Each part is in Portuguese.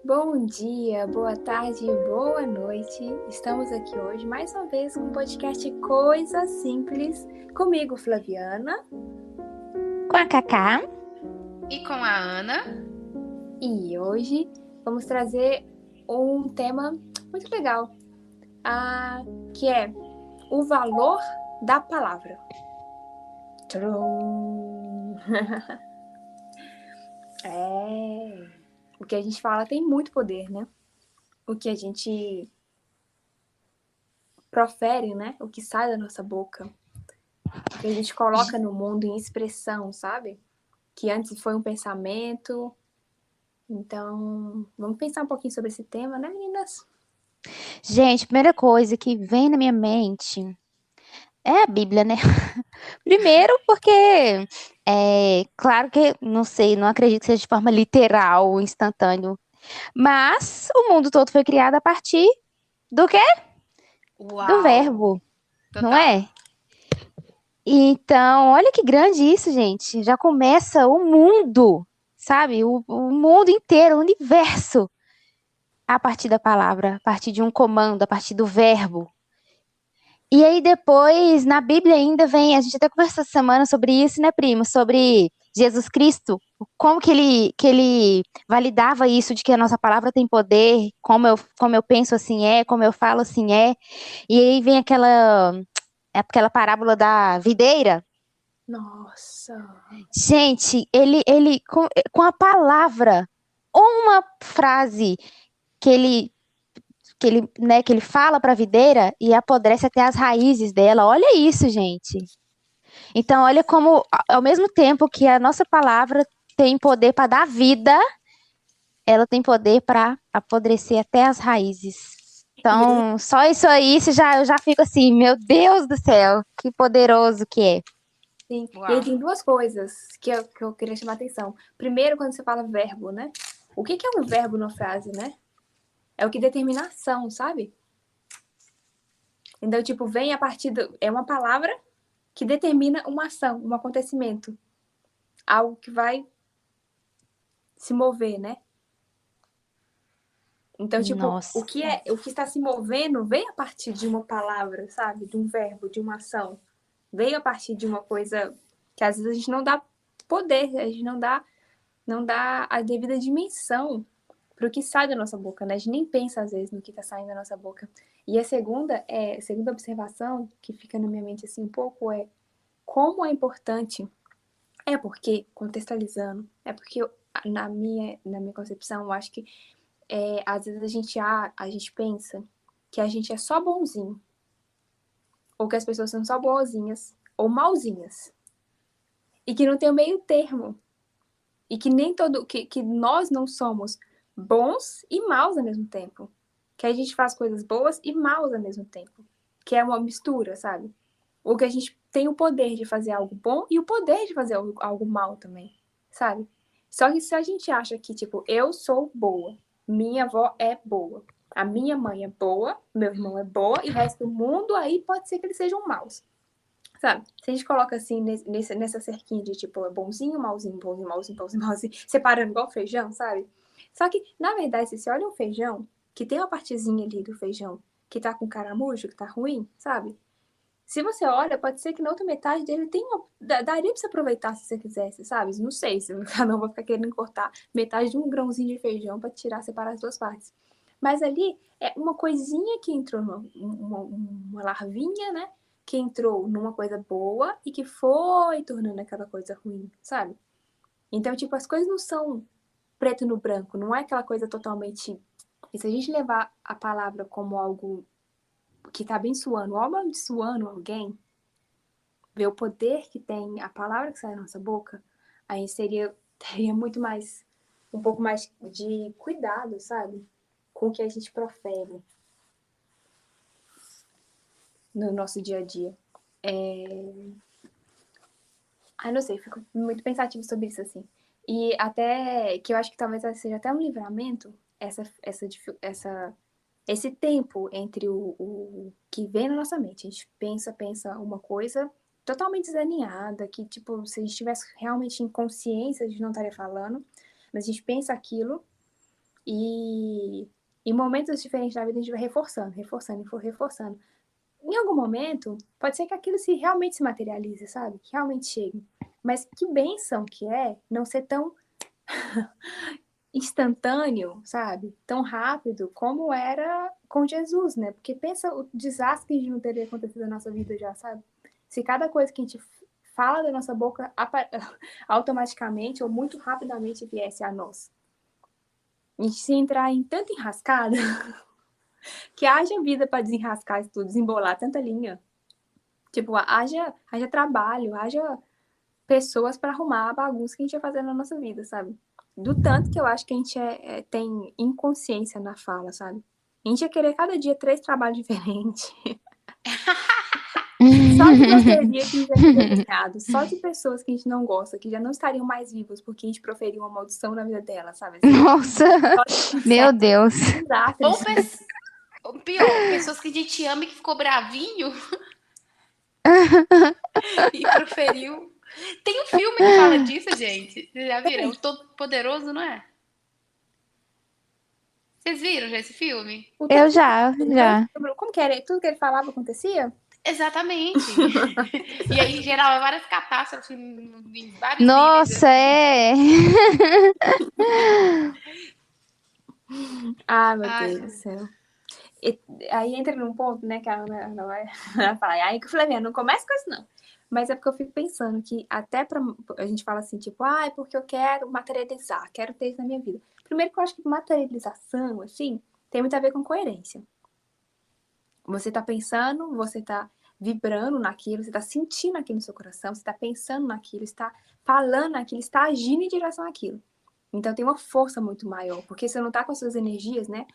Bom dia, boa tarde, boa noite. Estamos aqui hoje mais uma vez com o podcast Coisa Simples, comigo, Flaviana. Com a Cacá. E com a Ana. E hoje vamos trazer um tema muito legal, que é o valor da palavra. Tcharam! O que a gente fala tem muito poder, né? O que a gente profere, né? O que sai da nossa boca. O que a gente coloca no mundo em expressão, sabe? Que antes foi um pensamento. Então, vamos pensar um pouquinho sobre esse tema, né, meninas? Gente, a primeira coisa que vem na minha mente é a Bíblia, né? Primeiro porque, claro que, não sei, não acredito que seja de forma literal, instantâneo, mas o mundo todo foi criado a partir do quê? Do Uau! verbo, não Total. é? Então, olha que grande isso, gente. Já começa o mundo, sabe? O mundo inteiro, o universo, a partir da palavra, a partir de um comando, a partir do verbo. E aí depois, na Bíblia ainda vem, a gente até conversou essa semana sobre isso, né, primo? Sobre Jesus Cristo, como que ele validava isso de que a nossa palavra tem poder, como eu penso assim é, como eu falo assim é. E aí vem aquela parábola da videira. Nossa! Gente, ele com a palavra, uma frase que ele fala para a videira e apodrece até as raízes dela. Olha isso, gente. Então, olha como, ao mesmo tempo que a nossa palavra tem poder para dar vida, ela tem poder para apodrecer até as raízes. E ele, Então, só isso aí, eu já fico assim, meu Deus do céu, que poderoso que é. sim, ele Uau. tem duas coisas que eu queria chamar a atenção. Primeiro, quando você fala verbo, né? O que é um verbo na frase, né? É o que determina a ação, sabe? Então, tipo, vem a partir é uma palavra que determina uma ação, um acontecimento. Algo que vai se mover, né? Então, tipo, Nossa, o que está se movendo vem a partir de uma palavra, sabe? De um verbo, de uma ação. Veio a partir de uma coisa que às vezes a gente não dá poder, a gente não dá a devida dimensão para o que sai da nossa boca, né? A gente nem pensa às vezes no que está saindo da nossa boca. E a segunda observação que fica na minha mente assim um pouco é como é importante. É porque, contextualizando, é porque na minha concepção, eu acho que às vezes a gente pensa que a gente é só bonzinho, ou que as pessoas são só boazinhas, ou malzinhas, e que não tem o meio termo, e que nem todo, que nós não somos bons e maus ao mesmo tempo, que a gente faz coisas boas e maus ao mesmo tempo, que é uma mistura, sabe? Ou que a gente tem o poder de fazer algo bom e o poder de fazer algo mal também, sabe? Só que se a gente acha que, tipo, eu sou boa, minha avó é boa, a minha mãe é boa, meu irmão é boa e o resto do mundo aí pode ser que eles sejam maus, sabe? Se a gente coloca assim nessa cerquinha de, tipo, é bonzinho, malzinho, bonzinho, malzinho, bonzinho, malzinho, separando igual feijão, sabe? Só que, na verdade, se você olha um feijão, que tem uma partezinha ali do feijão que tá com caramujo, que tá ruim, sabe? Se você olha, pode ser que na outra metade dele daria pra você aproveitar se você quisesse, sabe? Não sei se cada um vai ficar querendo cortar metade de um grãozinho de feijão pra tirar, separar as duas partes. Mas ali é uma coisinha que entrou, uma larvinha, né? Que entrou numa coisa boa e que foi tornando aquela coisa ruim, sabe? Então, tipo, as coisas não são preto no branco, não é aquela coisa totalmente. E se a gente levar a palavra como algo que tá abençoando ou amaldiçoando alguém, ver o poder que tem a palavra que sai da nossa boca, aí teria muito mais, um pouco mais de cuidado, sabe? Com o que a gente profere no nosso dia a dia. Ai, não sei, fico muito pensativo sobre isso, assim. E até, que eu acho que talvez seja até um livramento, esse tempo entre o que vem na nossa mente. A gente pensa uma coisa totalmente desalinhada, que, tipo, se a gente tivesse realmente em consciência, a gente não estaria falando, mas a gente pensa aquilo, E em momentos diferentes da vida a gente vai reforçando. Em algum momento, pode ser que aquilo realmente se materialize, sabe? Que realmente chegue. Mas que bênção que é não ser tão instantâneo, sabe? Tão rápido como era com Jesus, né? Porque pensa o desastre que a gente não teria acontecido na nossa vida já, sabe? Se cada coisa que a gente fala da nossa boca automaticamente ou muito rapidamente viesse a nós. A gente se entrar em tanta enrascada que haja vida para desenrascar isso tudo, desembolar tanta linha. Tipo, haja trabalho, haja pessoas para arrumar a bagunça que a gente ia fazer na nossa vida, sabe? Do tanto que eu acho que a gente tem inconsciência na fala, sabe? A gente ia querer cada dia 3 trabalhos diferentes. Só de grosseria que a gente já teria ganhado. Só de pessoas que a gente não gosta, que já não estariam mais vivos porque a gente proferiu uma maldição na vida dela, sabe? Assim, Nossa, meu Deus. Ou pior, pessoas que a gente ama e que ficou bravinho e proferiu. Tem um filme que fala disso, gente. Vocês já viram? É o Todo Poderoso, não é? Vocês viram já esse filme? Eu já. Como que era? Tudo que ele falava acontecia? Exatamente. E aí gerava várias catástrofes em vários Nossa, níveis. Ah, meu Deus do céu. E aí entra num ponto, né, que a Ana vai falar. Aí que eu falei, não começa com isso, não. Mas é porque eu fico pensando que até pra. A gente fala assim, tipo, é porque eu quero materializar, quero ter isso na minha vida. Primeiro que eu acho que materialização, assim, tem muito a ver com coerência. Você tá pensando, você tá vibrando naquilo, você tá sentindo aquilo no seu coração, você tá pensando naquilo, está falando naquilo, está agindo em direção àquilo. Então tem uma força muito maior, porque você não tá com as suas energias, né?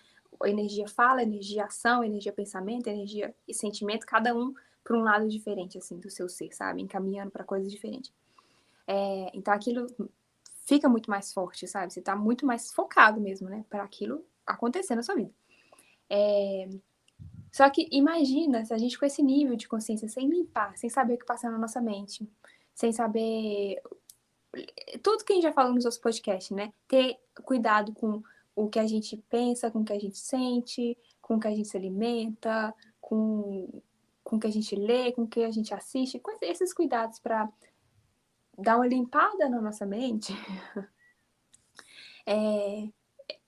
Energia fala, energia ação, energia pensamento, energia e sentimento, cada um para um lado diferente, assim, do seu ser, sabe? Encaminhando para coisas diferentes. Então aquilo fica muito mais forte, sabe? Você tá muito mais focado mesmo, né? Para aquilo acontecer na sua vida. Só que imagina se a gente com esse nível de consciência, sem limpar, sem saber o que passa na nossa mente, sem saber tudo que a gente já falou nos outros podcasts, né? Ter cuidado com o que a gente pensa, com o que a gente sente, com o que a gente se alimenta, com o que a gente lê, com o que a gente assiste, com esses cuidados para dar uma limpada na nossa mente, é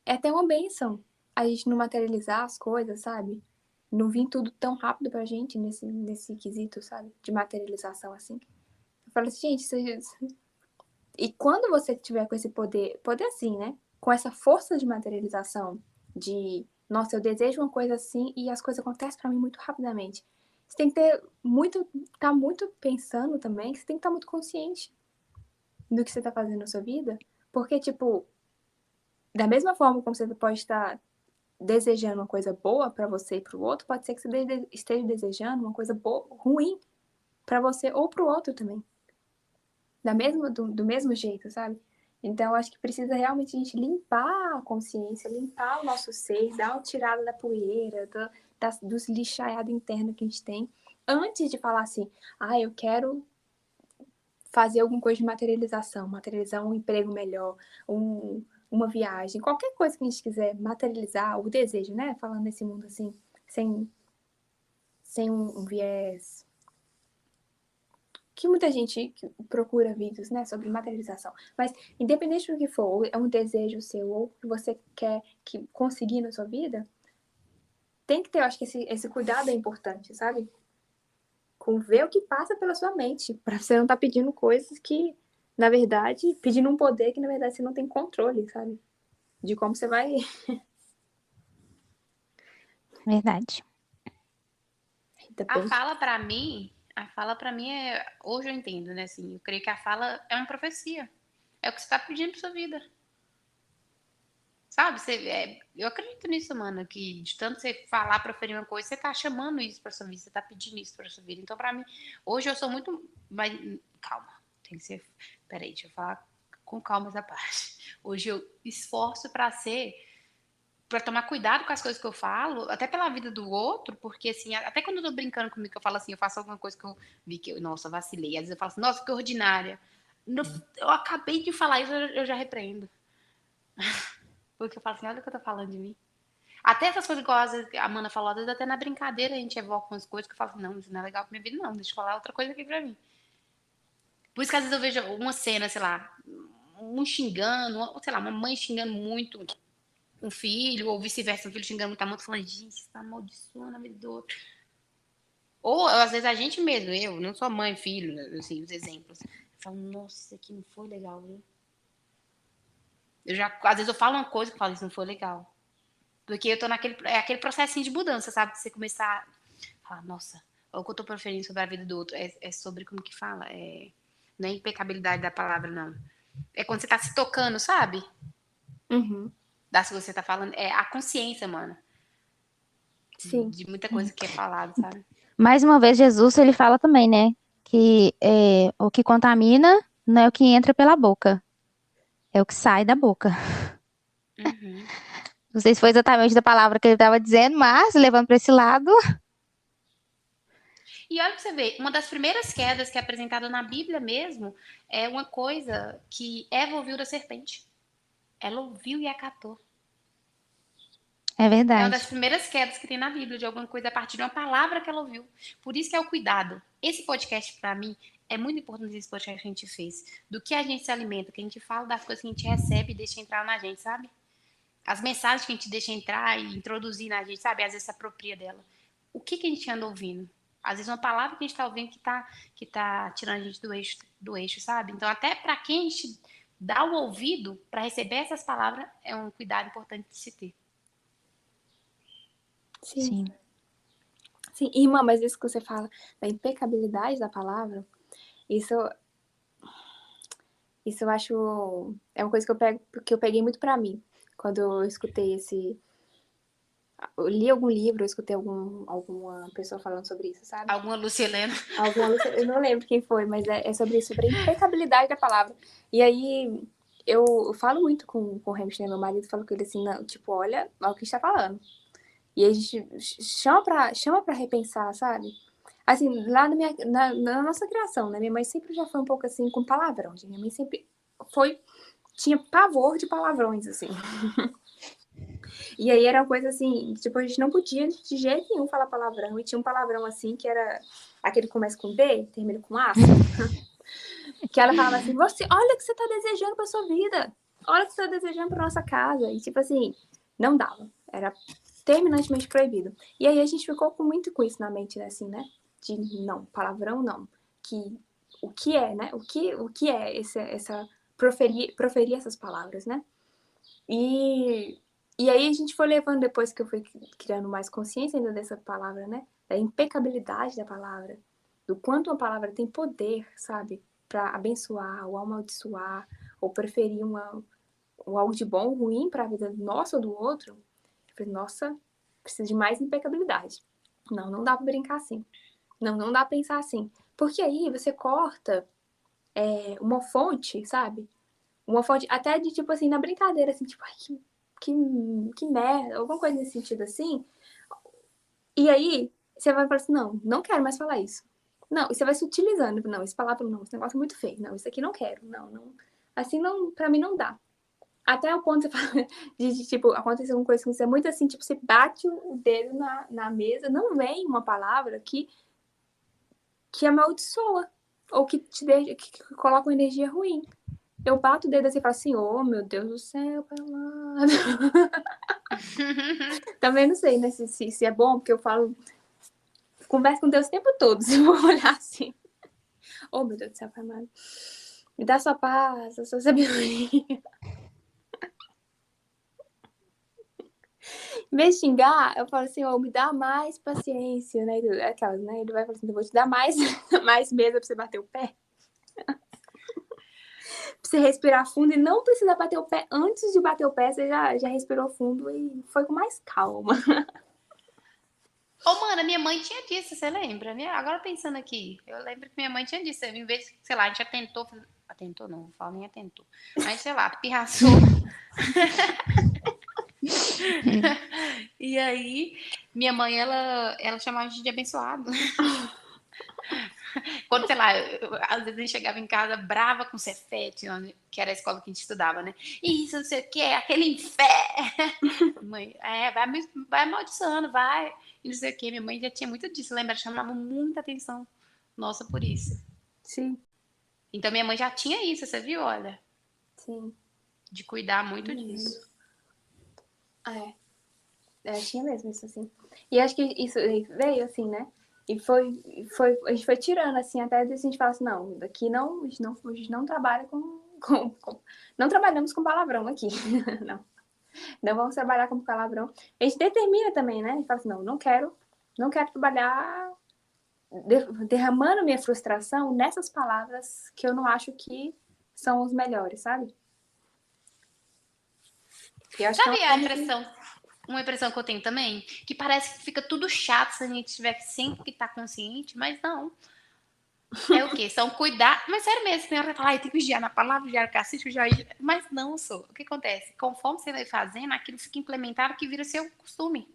até uma bênção a gente não materializar as coisas, sabe? Não vir tudo tão rápido pra gente nesse quesito, sabe? De materialização, assim. Eu falo assim, gente, e quando você tiver com esse poder assim, né? Com essa força de materialização, de, nossa, eu desejo uma coisa assim e as coisas acontecem pra mim muito rapidamente. Você tem que tá muito pensando também, que você tem que estar muito consciente do que você tá fazendo na sua vida. Porque, tipo, da mesma forma como você pode estar desejando uma coisa boa pra você e pro outro, pode ser que você esteja desejando uma coisa boa, ruim pra você ou pro outro também. Do mesmo jeito, sabe? Então, eu acho que precisa realmente a gente limpar a consciência, limpar o nosso ser, dar uma tirada da poeira, dos lixaiados internos que a gente tem, antes de falar assim, eu quero fazer alguma coisa de materializar um emprego melhor, uma viagem, qualquer coisa que a gente quiser materializar, o desejo, né? Falando nesse mundo assim, sem um viés que muita gente procura vídeos, né, sobre materialização. Mas, independente do que for, é um desejo seu ou que você quer conseguir na sua vida, tem que ter, eu acho que esse cuidado é importante, sabe? Com ver o que passa pela sua mente, pra você não estar pedindo coisas que, na verdade, pedindo um poder que, na verdade, você não tem controle, sabe? De como você vai... Verdade. A fala pra mim hoje eu entendo, né? Assim, eu creio que a fala é uma profecia. É o que você tá pedindo pra sua vida. Sabe? Eu acredito nisso, mano, que de tanto você falar, proferir uma coisa, você tá chamando isso pra sua vida, você tá pedindo isso pra sua vida. Então, pra mim, hoje eu sou muito mais... Calma, tem que ser... Peraí, deixa eu falar com calma essa parte. Hoje eu esforço pra tomar cuidado com as coisas que eu falo, até pela vida do outro, porque assim, até quando eu tô brincando comigo, que eu falo assim, eu faço alguma coisa que eu vi que nossa, vacilei. Às vezes eu falo assim, nossa, que ordinária. Eu acabei de falar isso, eu já repreendo. Porque eu falo assim, olha o que eu tô falando de mim. Até essas coisas igual às vezes, a Amanda falou, às vezes até na brincadeira a gente evoca umas coisas que eu falo assim, não, isso não é legal pra minha vida, não. Deixa eu falar outra coisa aqui pra mim. Por isso que às vezes eu vejo uma cena, sei lá, um xingando, sei lá, uma mãe xingando muito um filho, ou vice-versa, um filho xingando muito a mãe, falando, gente, você tá amaldiçoando a vida do outro. Ou, às vezes, a gente mesmo, eu, não sou mãe, filho, assim, os exemplos. Eu falo, nossa, isso aqui não foi legal, viu? Às vezes eu falo uma coisa que eu falo, isso não foi legal. Porque eu tô aquele processinho de mudança, sabe? Você começar a falar, nossa, o que eu tô proferindo sobre a vida do outro é sobre como que fala, não é impecabilidade da palavra, não. É quando você tá se tocando, sabe? Uhum. Das coisas que você tá falando, é a consciência, mano. Sim. De muita coisa que é falada, sabe? Mais uma vez, Jesus, ele fala também, né? Que o que contamina não é o que entra pela boca, é o que sai da boca. Uhum. Não sei se foi exatamente da palavra que ele estava dizendo, mas levando para esse lado. E olha pra você ver, uma das primeiras quedas que é apresentada na Bíblia mesmo é uma coisa que Eva ouviu da serpente. Ela ouviu e acatou. É É uma das verdade. primeiras quedas que tem na Bíblia, de alguma coisa a partir de uma palavra que ela ouviu. Por isso que é o cuidado. Esse podcast, para mim, é muito importante esse podcast que a gente fez. Do que a gente se alimenta, que a gente fala das coisas que a gente recebe e deixa entrar na gente, sabe? As mensagens que a gente deixa entrar e introduzir na gente, sabe? Às vezes se apropria dela. O que a gente anda ouvindo? Às vezes uma palavra que a gente tá ouvindo que tá tirando a gente do eixo, sabe? Então, até para quem a gente dá o ouvido para receber essas palavras, é um cuidado importante de se ter. Sim. Sim. Sim. Irmã, mas isso que você fala da impecabilidade da palavra, isso eu acho. É uma coisa que eu peguei muito pra mim. Quando eu escutei esse. Eu li algum livro, eu escutei alguma pessoa falando sobre isso, sabe? Alguma Lucilena. Eu não lembro quem foi, mas é sobre isso, sobre a impecabilidade da palavra. E aí, eu falo muito com o Hamilton, né? Meu marido, falo com ele assim, não, tipo, olha o que a gente tá falando. E aí a gente chama pra repensar, sabe? Assim, lá na nossa criação, né? Minha mãe sempre já foi um pouco assim com palavrão. Minha mãe sempre tinha pavor de palavrões, assim. E aí era uma coisa assim, tipo, a gente não podia de jeito nenhum falar palavrão. E tinha um palavrão assim, que era aquele que começa com D, termina com A. Que ela falava assim, olha o que você tá desejando pra sua vida. Olha o que você tá desejando pra nossa casa. E tipo assim, não dava. Era terminantemente proibido. E aí a gente ficou muito com isso na mente, né? Assim, né? De não, palavrão não. O que é, né? O que é essa proferir essas palavras, né? E aí a gente foi levando, depois que eu fui criando mais consciência ainda dessa palavra, né? Da impecabilidade da palavra. Do quanto uma palavra tem poder, sabe? Pra abençoar ou amaldiçoar, ou preferir algo de bom ou ruim pra vida nossa ou do outro. Eu falei, nossa, precisa de mais impecabilidade. Não dá pra brincar assim. Não dá pra pensar assim. Porque aí você corta uma fonte, sabe? Uma fonte até de, tipo assim, na brincadeira, assim, tipo, ai, que merda, alguma coisa nesse sentido assim. E aí, você vai falar assim, não quero mais falar isso. Não, e você vai se utilizando. Não, essa palavra não, esse negócio é muito feio. Não, isso aqui não quero. Não. Assim, não, pra mim não dá. Até o ponto você fala tipo, aconteceu uma coisa com você, muito assim, tipo, você bate o dedo na mesa, não vem uma palavra que amaldiçoa, ou que te deixa, que coloca uma energia ruim. Eu bato o dedo assim e falo assim, oh, meu Deus do céu, pai amado. Também não sei, né, se é bom, porque eu falo, converso com Deus o tempo todo, se eu vou olhar assim. Oh, meu Deus do céu, pai amado. Me dá sua paz, a sua sabedoria. Em vez de xingar, eu falo assim, me dá mais paciência, né? Aquelas, né? Ele vai falar assim, eu vou te dar mais mesa pra você bater o pé. Pra você respirar fundo e não precisa bater o pé. Antes de bater o pé, você já respirou fundo e foi com mais calma. Ô, mano, minha mãe tinha disso, você lembra? Agora pensando aqui, eu lembro que minha mãe tinha disso. Em vez, sei lá, a gente atentou. Atentou não, não falo nem atentou. Mas, sei lá, pirraçou. E aí, minha mãe, ela chamava a gente de abençoado. Quando, sei lá, às vezes a gente chegava em casa brava com o Cefete, que era a escola que a gente estudava, né? Isso, não sei o que, aquele inferno. Mãe, vai amaldiçoando, vai. E não sei o que. Minha mãe já tinha muito disso, lembra? Chamava muita atenção nossa por isso. Sim, Então minha mãe já tinha isso, você viu? Olha, sim. de cuidar muito disso. Tinha mesmo isso, assim. E acho que isso veio, assim, né? E a gente foi tirando, assim, até a gente fala assim, não, daqui não, a gente não trabalha não trabalhamos com palavrão aqui. Não vamos trabalhar com palavrão. A gente determina também, né? A gente fala assim, não quero trabalhar derramando minha frustração nessas palavras que eu não acho que são os melhores, sabe? E acho Sabe que uma impressão que eu tenho também? Que parece que fica tudo chato se a gente tiver sempre que estar consciente, mas não. É o quê? São cuidar. Mas sério mesmo, tem hora que fala, tem que vigiar na palavra, vigiar o cacete, vigiar. Mas não, sou. O que acontece? Conforme você vai fazendo, aquilo fica implementado que vira seu costume.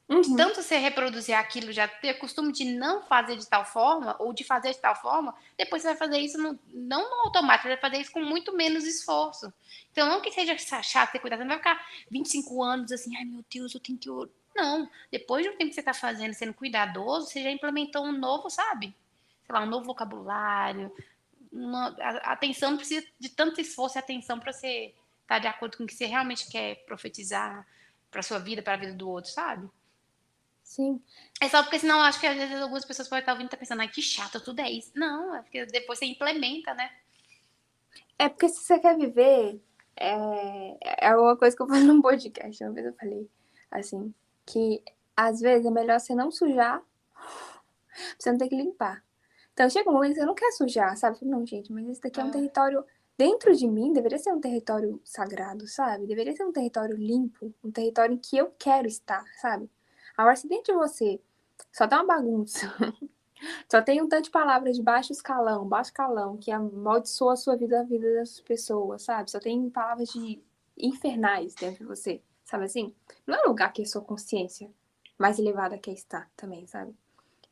De tanto você reproduzir aquilo, já ter costume de não fazer de tal forma, ou de fazer de tal forma, depois você vai fazer isso não no automático, você vai fazer isso com muito menos esforço. Então, não que seja chato ter cuidado, você não vai ficar 25 anos assim, ai meu Deus, eu tenho que. Não, depois de um tempo que você está fazendo, sendo cuidadoso, você já implementou um novo, sabe? Sei lá, um novo vocabulário. A atenção não precisa de tanto esforço e atenção para você estar de acordo com o que você realmente quer profetizar para sua vida, para a vida do outro, sabe? sim. É só porque senão eu acho que às vezes algumas pessoas podem estar ouvindo e estar pensando, ai, que chato, tudo é isso. Não, é porque depois você implementa, né? É porque se você quer viver, é uma coisa que eu falei num podcast, uma vez eu falei, assim, que às vezes é melhor você não sujar, pra você não ter que limpar. Então chega um momento que você não quer sujar, sabe? Não, gente, mas esse daqui é um território, dentro de mim, deveria ser um território sagrado, sabe? Deveria ser um território limpo, um território em que eu quero estar, sabe? Agora, se dentro de você só tá uma bagunça, só tem um tanto de palavras de baixo calão, que amaldiçoa a sua vida, a vida das pessoas, sabe? Só tem palavras infernais dentro de você, sabe assim? Não é um lugar que a sua consciência mais elevada quer estar também, sabe?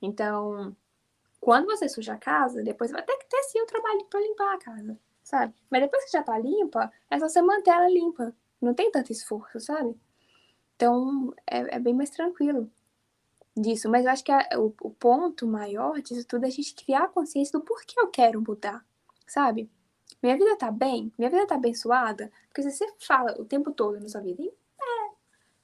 Então, quando você suja a casa, depois vai ter que ter sim o trabalho pra limpar a casa, sabe? Mas depois que já tá limpa, é só você manter ela limpa. Não tem tanto esforço, sabe? Então, é bem mais tranquilo disso, mas eu acho que o ponto maior disso tudo é a gente criar a consciência do porquê eu quero mudar, sabe? Minha vida tá bem? Minha vida tá abençoada? Porque se você fala o tempo todo na sua vida,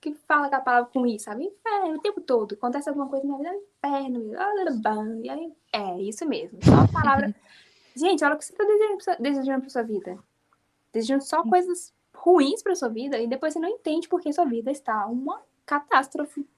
que fala com a palavra com isso, sabe? Inferno, o tempo todo. Acontece alguma coisa na minha vida, inferno, e aí, isso mesmo. Só a palavra. Gente, olha o que você tá desejando pra sua vida. Desejando só coisas ruins pra sua vida, e depois você não entende porque sua vida está uma catástrofe,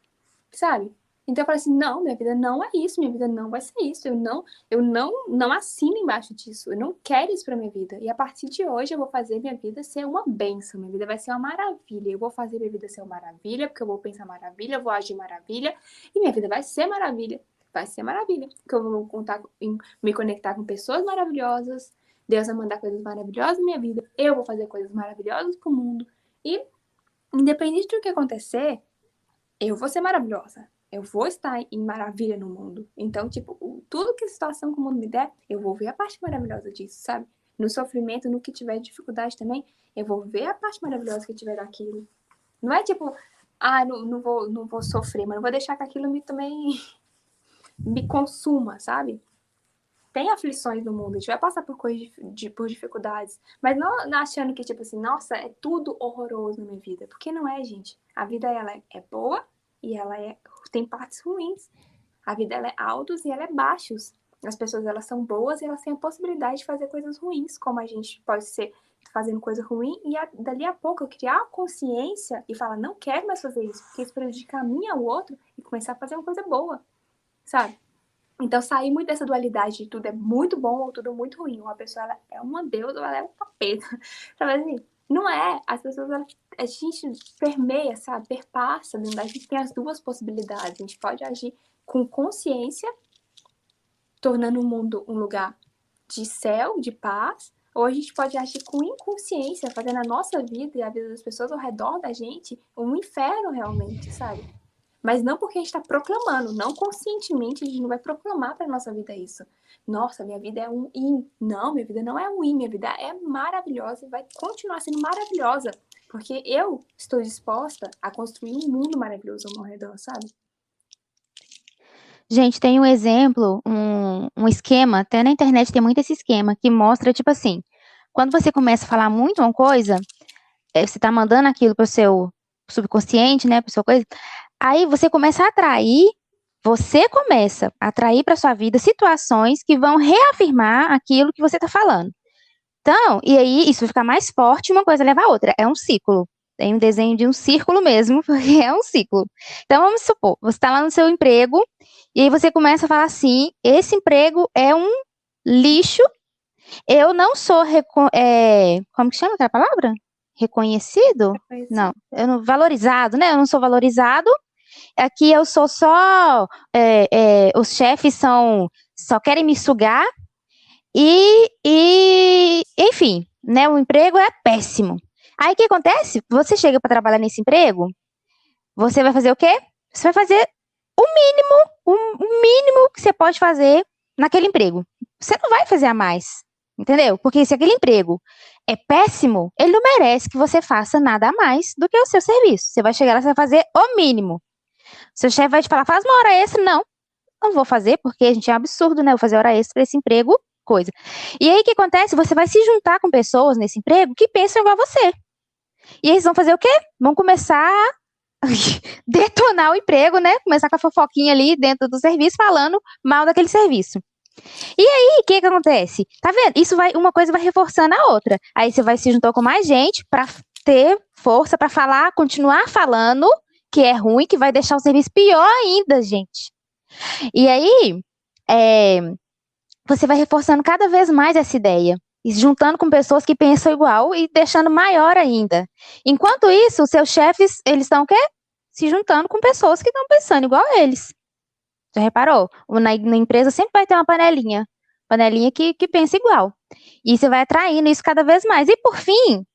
sabe? Então eu falei assim, não, minha vida não é isso, minha vida não vai ser isso. Eu não assino embaixo disso. Eu não quero isso pra minha vida. E a partir de hoje eu vou fazer minha vida ser uma bênção. Minha vida vai ser uma maravilha. Eu vou fazer minha vida ser uma maravilha, porque eu vou pensar maravilha, eu vou agir maravilha. E minha vida vai ser maravilha. Vai ser maravilha. Porque eu vou me conectar com pessoas maravilhosas. Deus vai mandar coisas maravilhosas na minha vida. Eu vou fazer coisas maravilhosas pro mundo. E, independente do que acontecer, eu vou ser maravilhosa. Eu vou estar em maravilha no mundo. Então, tipo, tudo que a situação que o mundo me der, eu vou ver a parte maravilhosa disso, sabe? No sofrimento, no que tiver dificuldade também, eu vou ver a parte maravilhosa que tiver daquilo. Não é tipo, não vou sofrer, mas não vou deixar que aquilo também me consuma, sabe? Tem aflições no mundo, a gente vai passar por coisas por dificuldades, mas não achando que, tipo assim, nossa, é tudo horroroso na minha vida. Porque não é, gente. A vida, ela é boa e ela tem partes ruins. A vida, ela é altos e ela é baixos. As pessoas, elas são boas e elas têm a possibilidade de fazer coisas ruins, como a gente pode ser fazendo coisa ruim e dali a pouco eu criar a consciência e falar, não quero mais fazer isso, porque isso prejudica a mim e ao outro e começar a fazer uma coisa boa, sabe? Então, sair muito dessa dualidade de tudo é muito bom ou tudo muito ruim. Uma pessoa, ela é uma deusa ou ela é um capeta. Sabe assim? Não é. As pessoas, a gente permeia, sabe? Perpassa. A gente tem as duas possibilidades. A gente pode agir com consciência, tornando o mundo um lugar de céu, de paz. Ou a gente pode agir com inconsciência, fazendo a nossa vida e a vida das pessoas ao redor da gente um inferno realmente, sabe? Mas não porque a gente está proclamando, não conscientemente, a gente não vai proclamar para nossa vida isso. Nossa, minha vida é um in. Não, minha vida não é um in, minha vida é maravilhosa e vai continuar sendo maravilhosa. Porque eu estou disposta a construir um mundo maravilhoso ao meu redor, sabe? Gente, tem um exemplo, um esquema, até na internet tem muito esse esquema, que mostra, tipo assim, quando você começa a falar muito uma coisa, você tá mandando aquilo pro seu subconsciente, né, pro seu coisa, aí você começa a atrair para sua vida situações que vão reafirmar aquilo que você tá falando. Então, e aí isso vai ficar mais forte, uma coisa leva a outra, é um ciclo. Tem um desenho de um círculo mesmo, porque é um ciclo. Então, vamos supor, você está lá no seu emprego, e aí você começa a falar assim, esse emprego é um lixo, eu não sou, como que chama aquela palavra? Reconhecido? Não, eu não, valorizado, né? Eu não sou valorizado, aqui eu sou só, os chefes só querem me sugar, enfim, né? O emprego é péssimo. Aí o que acontece? Você chega para trabalhar nesse emprego, você vai fazer o quê? Você vai fazer o mínimo que você pode fazer naquele emprego. Você não vai fazer a mais, entendeu? Porque se aquele emprego é péssimo, ele não merece que você faça nada a mais do que o seu serviço. Você vai chegar lá, você vai fazer o mínimo. Seu chefe vai te falar, faz uma hora extra. Não vou fazer, porque a gente é um absurdo, né? Eu vou fazer hora extra para esse emprego, coisa. E aí o que acontece? Você vai se juntar com pessoas nesse emprego que pensam igual a você. E eles vão fazer o quê? Vão começar a detonar o emprego, né? Começar com a fofoquinha ali dentro do serviço, falando mal daquele serviço. E aí, o que acontece? Tá vendo? Uma coisa vai reforçando a outra. Aí você vai se juntar com mais gente para ter força para falar, continuar falando que é ruim, que vai deixar o serviço pior ainda, gente. E aí, você vai reforçando cada vez mais essa ideia, e se juntando com pessoas que pensam igual e deixando maior ainda. Enquanto isso, os seus chefes, eles estão o quê? Se juntando com pessoas que estão pensando igual a eles. Já reparou? Na empresa sempre vai ter uma panelinha que pensa igual. E você vai atraindo isso cada vez mais. E por fim,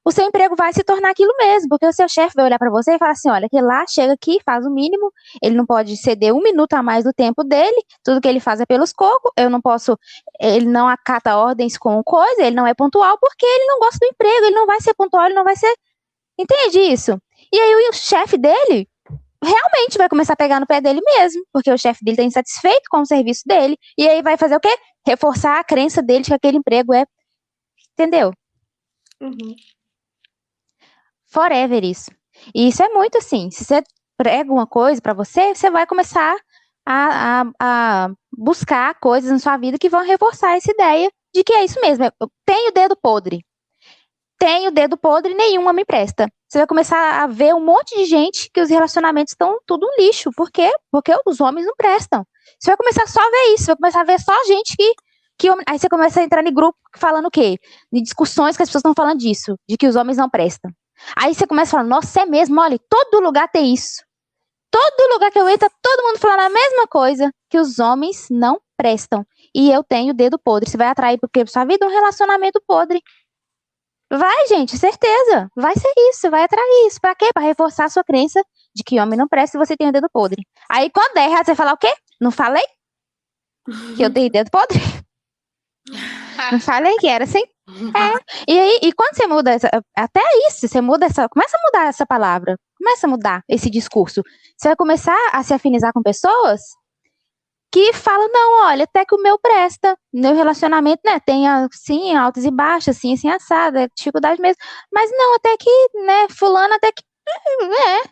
o seu emprego vai se tornar aquilo mesmo, porque o seu chefe vai olhar para você e falar assim, olha, que lá chega aqui, faz o mínimo, ele não pode ceder 1 minuto a mais do tempo dele, tudo que ele faz é pelos cocos, eu não posso, ele não acata ordens com coisa, ele não é pontual porque ele não gosta do emprego, ele não vai ser pontual, ele não vai ser, entende isso? E aí o chefe dele realmente vai começar a pegar no pé dele mesmo, porque o chefe dele está insatisfeito com o serviço dele, e aí vai fazer o quê? Reforçar a crença dele de que aquele emprego é, entendeu? Uhum. Forever isso. E isso é muito assim, se você prega uma coisa para você, você vai começar a buscar coisas na sua vida que vão reforçar essa ideia de que é isso mesmo, eu tenho dedo podre. Tenho dedo podre, nenhuma me presta. Você vai começar a ver um monte de gente que os relacionamentos estão tudo um lixo. Por quê? Porque os homens não prestam. Você vai começar só a ver isso, vai começar a ver só gente aí você começa a entrar em grupo falando o quê? De discussões que as pessoas estão falando disso, de que os homens não prestam. Aí você começa a falar, nossa, é mesmo, olha, todo lugar tem isso. Todo lugar que eu entro, todo mundo falando a mesma coisa, que os homens não prestam. E eu tenho dedo podre. Você vai atrair, porque sua vida é um relacionamento podre. Vai, gente, certeza. Vai ser isso, você vai atrair isso. Pra quê? Pra reforçar a sua crença de que homem não presta e você tem o dedo podre. Aí, quando der errado, você fala o quê? Não falei? Que eu tenho dedo podre? Não falei que era assim? E aí, e quando você muda até isso, você muda começa a mudar essa palavra, começa a mudar esse discurso. Você vai começar a se afinizar com pessoas que falam, não, olha, até que o meu presta, meu relacionamento, né, tem, assim, altas e baixas, assim, assado, é dificuldade mesmo, mas não, até que, né, fulano até que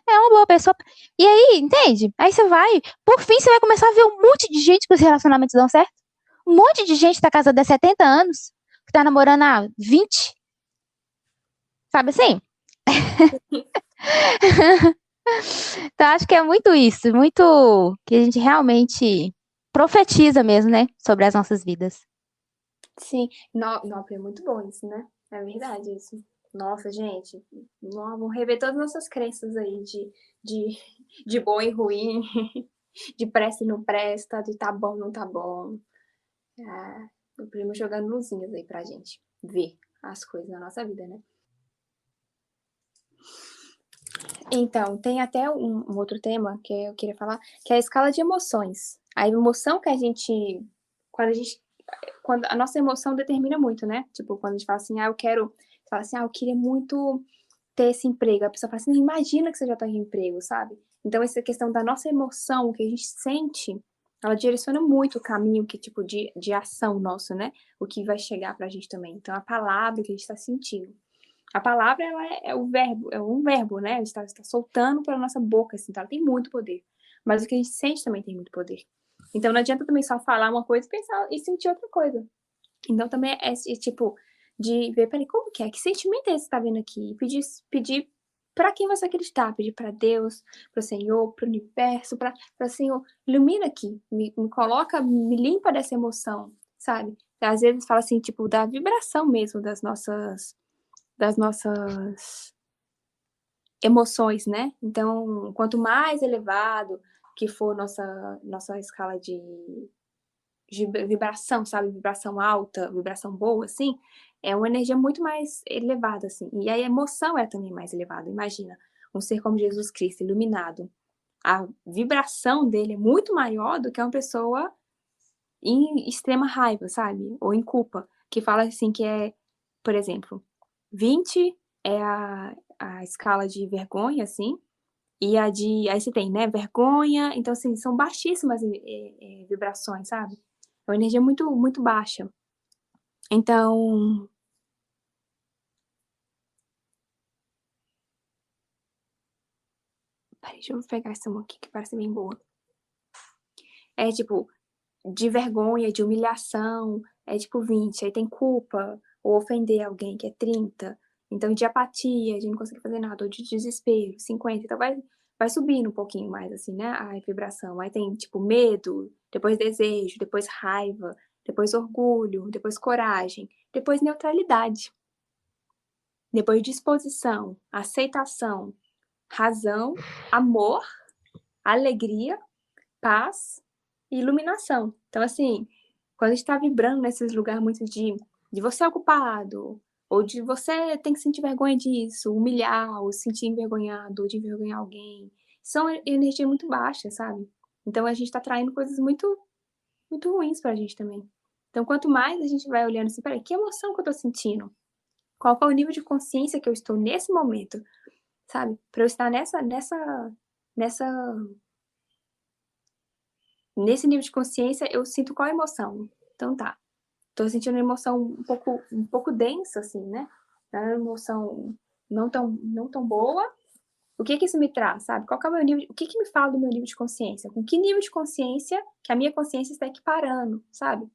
é uma boa pessoa. E aí, entende? Aí você vai, por fim, você vai começar a ver um monte de gente que os relacionamentos dão certo, um monte de gente que tá casada há 70 anos, que tá namorando há 20, sabe assim? Então, acho que é muito isso, muito que a gente realmente profetiza mesmo, né, sobre as nossas vidas. Sim, é muito bom isso, né? É verdade isso. Nossa, gente, vamos rever todas as nossas crenças aí de bom e ruim, de presta e não presta, de tá bom, não tá bom. O primo jogando luzinhas aí pra gente ver as coisas na nossa vida, né? Então, tem até um outro tema que eu queria falar, que é a escala de emoções. A emoção que a gente. Quando a nossa emoção determina muito, né? Tipo, quando a gente fala assim, eu quero. Fala assim, eu queria muito ter esse emprego. A pessoa fala assim, imagina que você já tá em emprego, sabe? Então, essa questão da nossa emoção, o que a gente sente, ela direciona muito o caminho, que tipo de ação nosso, né? O que vai chegar pra gente também. Então, a palavra que a gente tá sentindo. A palavra, ela é o verbo, é um verbo, né? A gente está soltando pela nossa boca, assim, então ela tem muito poder. Mas o que a gente sente também tem muito poder. Então não adianta também só falar uma coisa e pensar e sentir outra coisa. Então também é esse tipo de ver, peraí, como que é? Que sentimento é esse que você tá vendo aqui? Pedir para quem você acreditar, pedir para Deus, para o Senhor, para o universo, para Senhor, ilumina aqui, me coloca, me limpa dessa emoção, sabe? Às vezes fala assim, tipo, da vibração mesmo das nossas emoções, né? Então, quanto mais elevado que for nossa escala de vibração, sabe? Vibração alta, vibração boa, assim, é uma energia muito mais elevada, assim. E a emoção é também mais elevada. Imagina, um ser como Jesus Cristo, iluminado. A vibração dele é muito maior do que uma pessoa em extrema raiva, sabe? Ou em culpa. Que fala assim que é, por exemplo, 20 é a escala de vergonha, assim, e a de. Aí você tem, né? Vergonha. Então, assim, são baixíssimas vibrações, sabe? É uma energia muito, muito baixa. Então. Peraí, deixa eu pegar essa uma aqui que parece bem boa. É tipo, de vergonha, de humilhação, é tipo 20. Aí tem culpa, ou ofender alguém, que é 30. Então, de apatia, de não conseguir fazer nada, ou de desespero, 50. Então, vai subindo um pouquinho mais, assim, né? A vibração. Aí tem, tipo, medo, depois desejo, depois raiva, depois orgulho, depois coragem, depois neutralidade, depois disposição, aceitação, razão, amor, alegria, paz e iluminação. Então, assim, quando a gente tá vibrando nesses lugares muito de você é ocupado, ou de você tem que sentir vergonha disso, humilhar, ou se sentir envergonhado, ou de envergonhar alguém, são energia muito baixa, sabe? Então a gente tá traindo coisas muito, muito ruins pra gente também. Então, quanto mais a gente vai olhando assim, peraí, que emoção que eu tô sentindo? Qual é o nível de consciência que eu estou nesse momento, sabe? Pra eu estar nessa nesse nível de consciência, eu sinto qual emoção. Então tá. Tô sentindo uma emoção um pouco densa, assim, né? É uma emoção não tão boa. O que que isso me traz, sabe? Qual que é o meu nível, o que que me fala do meu nível de consciência? Com que nível de consciência que a minha consciência está equiparando, sabe?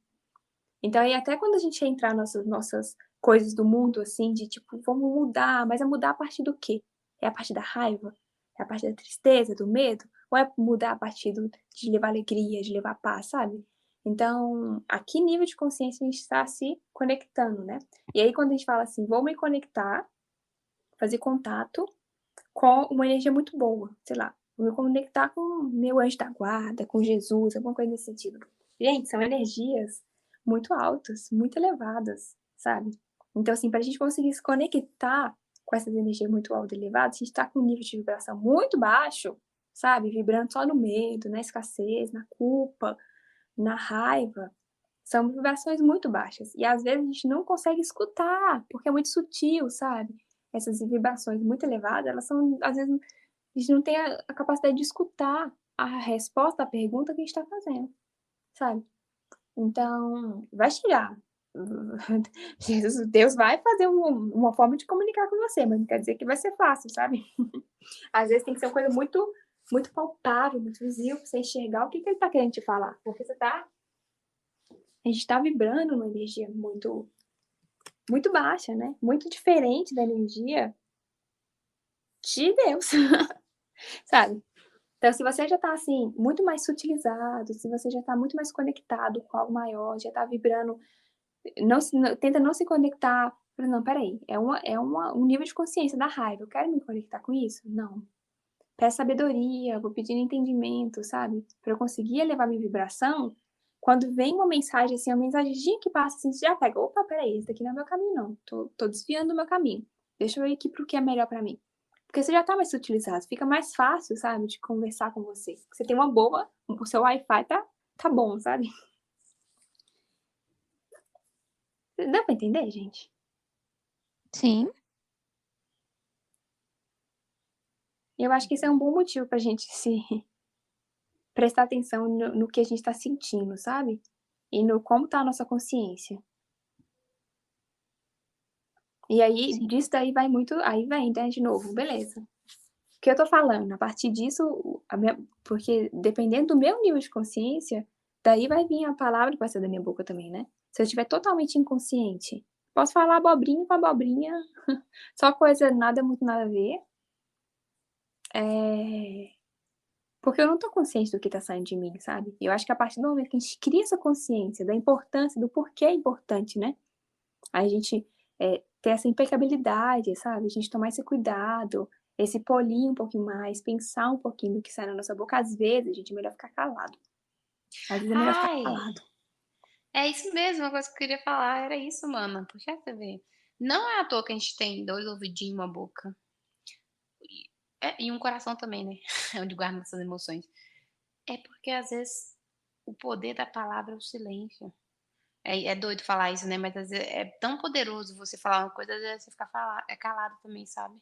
Então aí até quando a gente entrar nas nossas coisas do mundo, assim, de tipo, vamos mudar, mas é mudar a partir do quê? É a partir da raiva? É a partir da tristeza, do medo? Ou é mudar a partir de levar alegria, de levar paz, sabe? Então, a que nível de consciência a gente está se conectando, né? E aí, quando a gente fala assim, vou me conectar, fazer contato com uma energia muito boa, sei lá, vou me conectar com meu anjo da guarda, com Jesus, alguma coisa nesse sentido. Gente, são energias muito altas, muito elevadas, sabe? Então, assim, para a gente conseguir se conectar com essas energias muito altas e elevadas, a gente está com um nível de vibração muito baixo, sabe? Vibrando só no medo, na escassez, na culpa, na raiva. São vibrações muito baixas. E às vezes a gente não consegue escutar, porque é muito sutil, sabe? Essas vibrações muito elevadas, elas são, às vezes, a gente não tem a capacidade de escutar a resposta à pergunta que a gente está fazendo, sabe? Então, vai chegar. Jesus, Deus vai fazer uma forma de comunicar com você, mas não quer dizer que vai ser fácil, sabe? Às vezes tem que ser uma coisa muito, muito palpável, muito visível, pra você enxergar o que ele tá querendo te falar. Porque a gente tá vibrando numa energia muito, muito baixa, né? Muito diferente da energia de Deus, sabe? Então, se você já tá, assim, muito mais sutilizado, se você já tá muito mais conectado com algo maior, já tá vibrando, tenta não se conectar, não, peraí, um nível de consciência da raiva, eu quero me conectar com isso? Não. Peço sabedoria, vou pedindo entendimento, sabe? Pra eu conseguir elevar minha vibração, quando vem uma mensagem, assim, uma mensagenzinha que passa, assim, você já pega, opa, peraí, esse daqui não é meu caminho, não, tô desviando do meu caminho, deixa eu ir aqui pro que é melhor pra mim. Porque você já tá mais utilizado, fica mais fácil, sabe, de conversar com você. Você tem uma boa, o seu Wi-Fi tá bom, sabe? Dá pra entender, gente? Sim. Eu acho que isso é um bom motivo pra gente se prestar atenção no que a gente tá sentindo, sabe? E no como tá a nossa consciência. E aí, Sim. disso daí vai muito. Aí vem, né, de novo, beleza. O que eu tô falando? A partir disso, porque dependendo do meu nível de consciência, daí vai vir a palavra que vai ser da minha boca também, né? Se eu estiver totalmente inconsciente, posso falar abobrinha com abobrinha, só coisa nada muito nada a ver. Porque eu não tô consciente do que tá saindo de mim, sabe? Eu acho que a partir do momento que a gente cria essa consciência da importância, do porquê é importante, né? A gente ter essa impecabilidade, sabe? A gente tomar esse cuidado, esse polir um pouquinho mais, pensar um pouquinho do que sai na nossa boca. Às vezes, a gente é melhor ficar calado. Às vezes é melhor ficar Ai, calado. é isso mesmo, uma coisa que eu queria falar era isso, mana. Porque você vê, não é à toa que a gente tem 2 ouvidinhos, uma boca e um coração também, né, onde guarda nossas emoções. É porque às vezes o poder da palavra é o silêncio. É doido falar isso, né, mas às vezes é tão poderoso você falar uma coisa, às vezes você ficar calado também, sabe.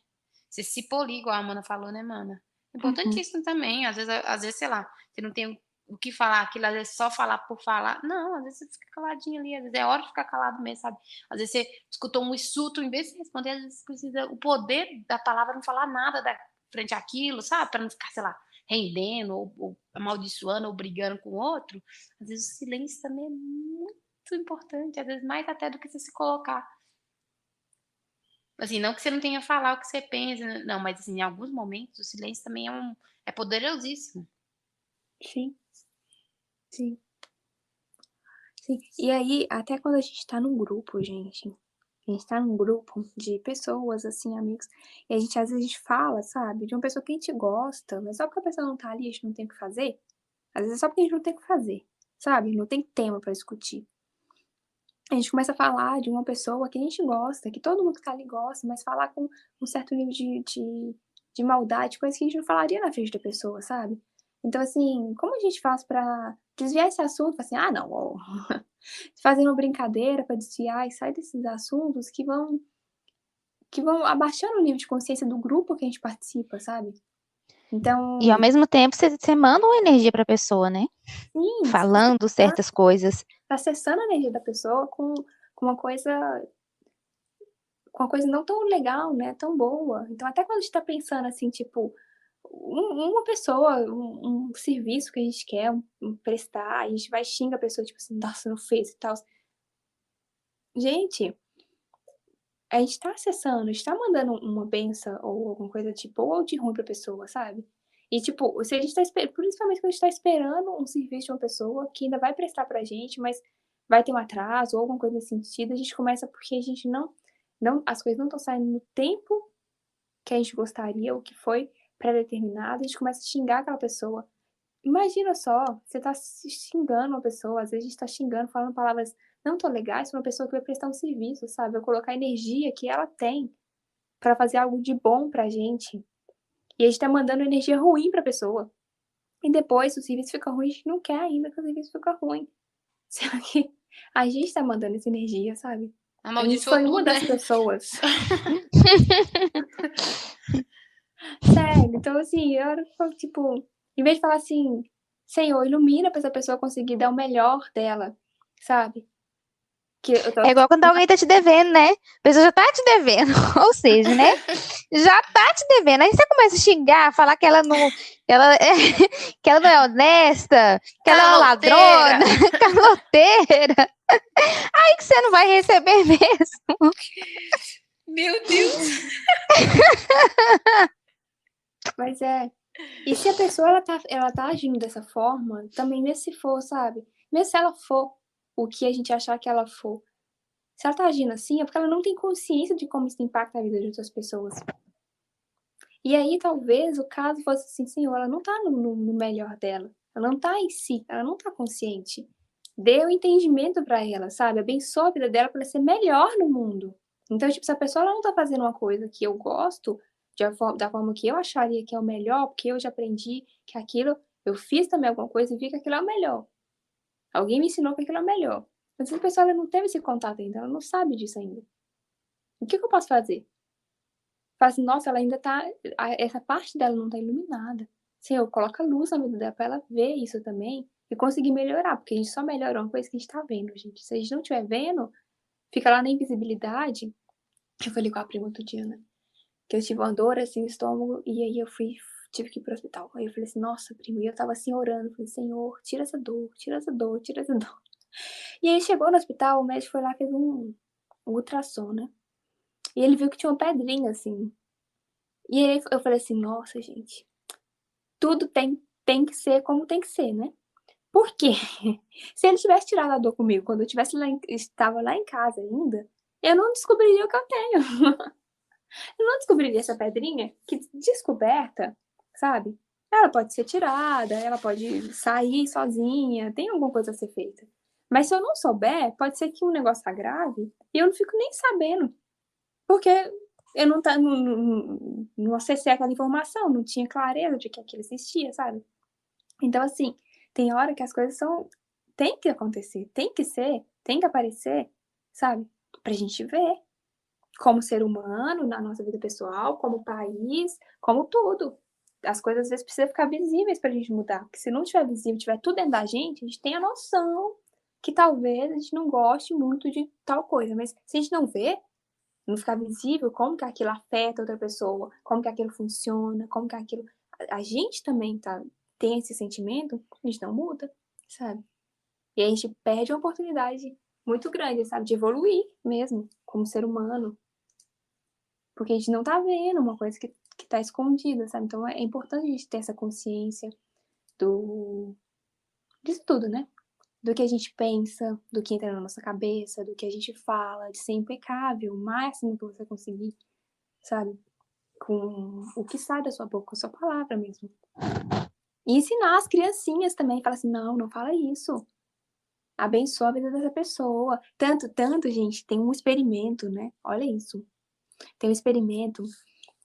Você se polir, igual a Amanda falou, né, mana. Uhum. Importantíssimo também, às vezes, sei lá, você não tem o que falar, aquilo às vezes só falar por falar. Não, às vezes você fica caladinho ali, às vezes é hora de ficar calado mesmo, sabe. Às vezes você escutou um insulto, em vez de responder, às vezes precisa o poder da palavra não falar nada frente àquilo, sabe, pra não ficar, sei lá, rendendo ou amaldiçoando ou brigando com o outro. Às vezes o silêncio também é muito importante, às vezes mais até do que você se colocar. Assim, não que você não tenha que falar o que você pensa, não, mas assim, em alguns momentos o silêncio também é poderosíssimo. Sim, sim, sim. E aí, até quando a gente tá num grupo, gente, a gente tá num grupo de pessoas, assim, amigos, e a gente às vezes fala, sabe, de uma pessoa que a gente gosta, mas só porque a pessoa não tá ali, a gente não tem o que fazer. Às vezes é só porque a gente não tem o que fazer, sabe? Não tem tema pra discutir. A gente começa a falar de uma pessoa que a gente gosta, que todo mundo que tá ali gosta, mas falar com um certo nível de maldade, coisa que a gente não falaria na frente da pessoa, sabe? Então, assim, como a gente faz pra desviar esse assunto? Assim, ah, não, ó, fazendo uma brincadeira pra desviar e sair desses assuntos que vão abaixando o nível de consciência do grupo que a gente participa, sabe? E ao Então, mesmo tempo você manda uma energia pra pessoa, né? sim, você Falando certas coisas. tá acessando a energia da pessoa com uma coisa com uma coisa não tão legal, né, tão boa. Então até quando a gente tá pensando, assim, tipo, uma pessoa, um serviço que a gente quer prestar, a gente vai e xinga a pessoa, tipo assim: "Nossa, não fez e tal". Gente, a gente tá acessando, a gente tá mandando uma benção ou alguma coisa de boa ou de ruim pra pessoa, sabe. E tipo, se a gente tá principalmente quando a gente tá esperando um serviço de uma pessoa que ainda vai prestar pra gente, mas vai ter um atraso ou alguma coisa nesse sentido, a gente começa porque a gente não as coisas não estão saindo no tempo que a gente gostaria, o que foi pré-determinado, a gente começa a xingar aquela pessoa. Imagina só, você tá se xingando uma pessoa, às vezes a gente tá xingando, falando palavras não tão legais pra uma pessoa que vai prestar um serviço, sabe, vai colocar a energia que ela tem pra fazer algo de bom pra gente, e a gente tá mandando energia ruim pra pessoa. E depois, se o serviço fica ruim, a gente não quer ainda que o serviço fica ruim. Sendo que a gente tá mandando essa energia, sabe. A gente Amaldiçoou foi uma tudo, né? das pessoas. Sério, então assim, eu tipo, em vez de falar assim: "Senhor, ilumina pra essa pessoa conseguir dar o melhor dela", sabe. Que eu tô É igual quando alguém tá te devendo, né? A pessoa já tá te devendo. Ou seja, né? Já tá te devendo. Aí você começa a xingar, falar que ela não, que ela não é honesta, que ela é uma Caloteira! ladrona, caloteira. Aí que você não vai receber mesmo. Meu Deus! Mas é. E se a pessoa ela tá agindo dessa forma, também mesmo se for, sabe, mesmo se ela for o que a gente achar que ela for, se ela tá agindo assim, é porque ela não tem consciência de como isso impacta a vida de outras pessoas. E aí talvez o caso fosse assim: "Senhor, ela não tá no melhor dela, ela não tá em si, ela não tá consciente. Dê o entendimento pra ela, sabe, abençoa a vida dela pra ela ser melhor no mundo". Então, tipo, se a pessoa ela não tá fazendo uma coisa que eu gosto, da forma que eu acharia que é o melhor, porque eu já aprendi que aquilo, eu fiz também alguma coisa e vi que aquilo é o melhor. Alguém me ensinou que aquilo é o melhor. Mas essa pessoa ela não teve esse contato ainda, ela não sabe disso ainda. O que eu posso fazer? Fala assim, nossa, ela ainda tá. Essa parte dela não tá iluminada. Senhor, coloca luz na vida dela pra ela ver isso também e conseguir melhorar, porque a gente só melhora uma coisa que a gente tá vendo, gente. Se a gente não estiver vendo, fica lá na invisibilidade. Eu falei com a prima outro dia, né? Que eu tive uma dor assim no estômago e aí tive que ir pro hospital. Aí eu falei assim, nossa, prima, e eu tava assim orando, falei, Senhor, tira essa dor, tira essa dor, tira essa dor. E aí chegou no hospital, o médico foi lá, fez um ultrassom, né? E ele viu que tinha uma pedrinha assim. E aí eu falei assim, nossa, gente, tudo tem que ser como tem que ser, né? Por quê? Se ele tivesse tirado a dor comigo quando eu estava lá em casa ainda, eu não descobriria o que eu tenho. Eu não descobriria essa pedrinha que descoberta, sabe? Ela pode ser tirada, ela pode sair sozinha, tem alguma coisa a ser feita. Mas se eu não souber, pode ser que um negócio tá grave e eu não fico nem sabendo. Porque eu não acessei aquela informação, não tinha clareza de que aquilo existia, sabe? Então, assim, tem hora que as coisas tem que acontecer, tem que ser, tem que aparecer, sabe? Pra gente ver. Como ser humano, na nossa vida pessoal, como país, como tudo. As coisas às vezes precisam ficar visíveis pra gente mudar. Porque se não tiver visível, tiver tudo dentro da gente, a gente tem a noção que talvez a gente não goste muito de tal coisa. Mas se a gente não vê, não ficar visível como que aquilo afeta outra pessoa, como que aquilo funciona, como que aquilo. A gente também tem esse sentimento, a gente não muda, sabe? E a gente perde uma oportunidade muito grande, sabe? De evoluir mesmo, como ser humano. Porque a gente não tá vendo uma coisa que tá escondida, sabe? Então é importante a gente ter essa consciência disso tudo, né? Do que a gente pensa, do que entra na nossa cabeça, do que a gente fala, de ser impecável, o máximo que você conseguir, sabe? Com o que sai da sua boca, com a sua palavra mesmo. E ensinar as criancinhas também, falar assim, não fala isso. Abençoa a vida dessa pessoa. Tanto, gente, tem um experimento, né? Olha isso. Tem um experimento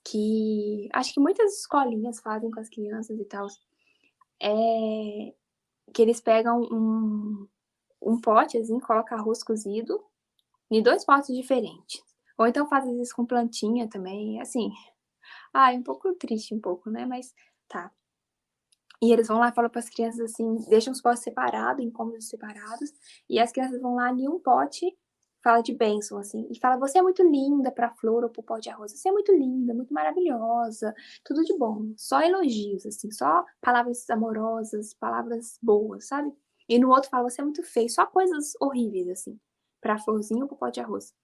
que acho que muitas escolinhas fazem com as crianças e tal, é que eles pegam um pote, assim, colocam arroz cozido em 2 potes diferentes. Ou então fazem isso com plantinha também, assim. É um pouco triste, um pouco, né? Mas tá. E eles vão lá e falam para as crianças assim, deixam os potes separados, em cômodos separados, e as crianças vão lá em um pote, fala de bênção, assim, e fala, você é muito linda pra flor ou pro pó de arroz, você é muito linda, muito maravilhosa, tudo de bom, só elogios, assim, só palavras amorosas, palavras boas, sabe? E no outro fala, você é muito feio, só coisas horríveis, assim, pra florzinha ou pro pó de arroz.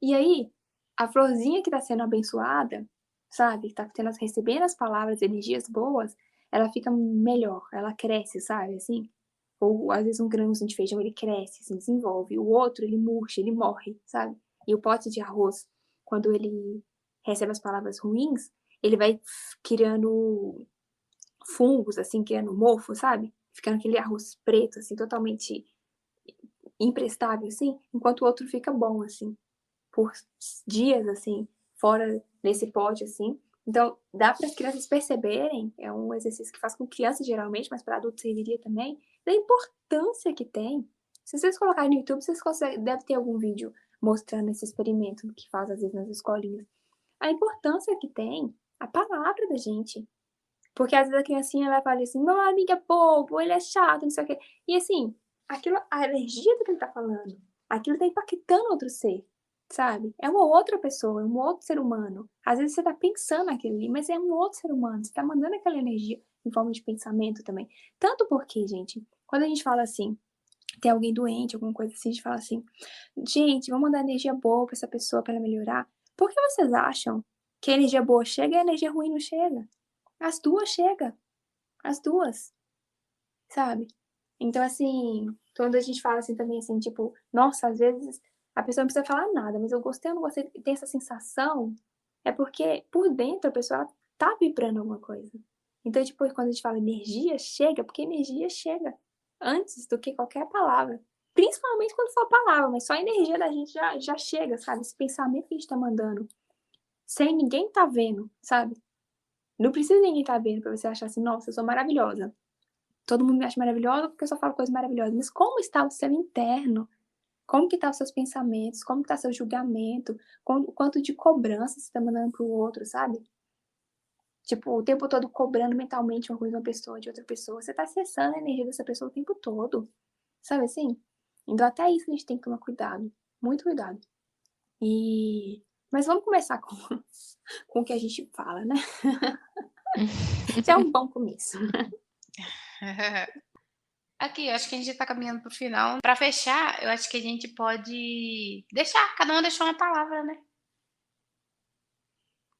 E aí, a florzinha que tá sendo abençoada, sabe, tá recebendo as palavras, energias boas, ela fica melhor, ela cresce, sabe, assim? Ou às vezes um grãozinho de feijão, ele cresce, se desenvolve. O outro, ele murcha, ele morre, sabe? E o pote de arroz, quando ele recebe as palavras ruins, ele vai criando fungos, assim, criando mofo, sabe? Ficando aquele arroz preto, assim, totalmente imprestável, assim, enquanto o outro fica bom, assim, por dias, assim, fora desse pote, assim. Então, dá para as crianças perceberem, é um exercício que faz com crianças geralmente, mas para adultos serviria também, da importância que tem. Se vocês colocarem no YouTube, vocês conseguem, deve ter algum vídeo mostrando esse experimento que faz às vezes nas escolinhas. A importância que tem a palavra da gente. Porque às vezes a criancinha ela fala assim, meu amigo é bobo, ele é chato, não sei o quê. E assim, a energia do que ele tá falando, aquilo tá impactando outro ser, sabe? É uma outra pessoa, é um outro ser humano. Às vezes você tá pensando naquilo ali, mas é um outro ser humano. Você tá mandando aquela energia em forma de pensamento também. Tanto porque, gente, quando a gente fala assim, tem alguém doente, alguma coisa assim, a gente fala assim, gente, vamos mandar energia boa pra essa pessoa pra ela melhorar. Por que vocês acham que a energia boa chega e a energia ruim não chega? As duas chegam, as duas, sabe? Então, assim, quando a gente fala assim também, assim, tipo, nossa, às vezes a pessoa não precisa falar nada, mas eu gostei ou não gostei, tem essa sensação, é porque por dentro a pessoa ela tá vibrando alguma coisa. Então, tipo, quando a gente fala energia, chega, porque energia chega antes do que qualquer palavra. Principalmente quando for palavra, mas só a energia da gente já chega, sabe? Esse pensamento que a gente tá mandando, sem ninguém tá vendo, sabe? Não precisa ninguém tá vendo pra você achar assim, nossa, eu sou maravilhosa. Todo mundo me acha maravilhosa porque eu só falo coisas maravilhosas. Mas como está o seu interno? Como que tá os seus pensamentos? Como que tá seu julgamento? O quanto de cobrança você tá mandando pro outro, sabe? Tipo, o tempo todo cobrando mentalmente uma coisa de uma pessoa, de outra pessoa. Você tá acessando a energia dessa pessoa o tempo todo. Sabe assim? Então até isso a gente tem que tomar cuidado. Muito cuidado. Mas vamos começar com o que a gente fala, né? Já é um bom começo. Aqui, eu acho que a gente tá caminhando pro final. Pra fechar, eu acho que a gente pode deixar, cada um deixou uma palavra, né?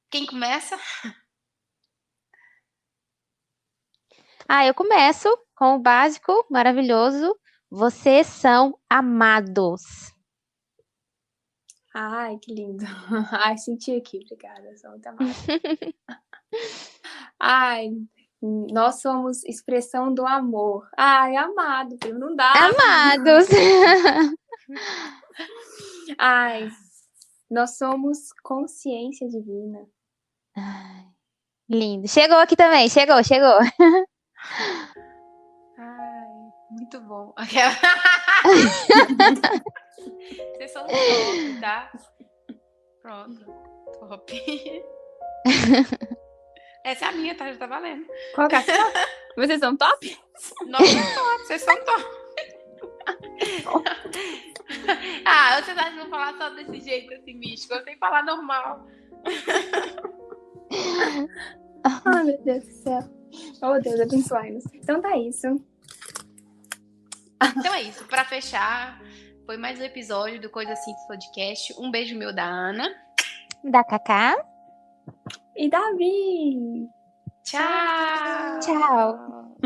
Quem começa? Eu começo com o básico maravilhoso. Vocês são amados. Ai, que lindo. Ai, senti aqui. Obrigada, sou muito amada. Ai, nós somos expressão do amor. Ai, amado, primo, não dá. Amados. Ai, nós somos consciência divina. Ai, lindo. Chegou aqui também. Chegou. Ai, muito bom. Aquela... Vocês são top, tá? Pronto. Top. Essa é a minha, tá? Já tá valendo. Qual que é a sua? Vocês são top? Nossa, top. Vocês são top. Vocês acham que eu vou falar só desse jeito, assim, místico? Eu sei falar normal. Ai, meu Deus do céu. Oh, Deus, abençoe-nos. Então tá isso. Então é isso. Pra fechar, foi mais um episódio do Coisa Simples Podcast. Um beijo meu da Ana. Da Cacá. E Davi. Tchau. Tchau.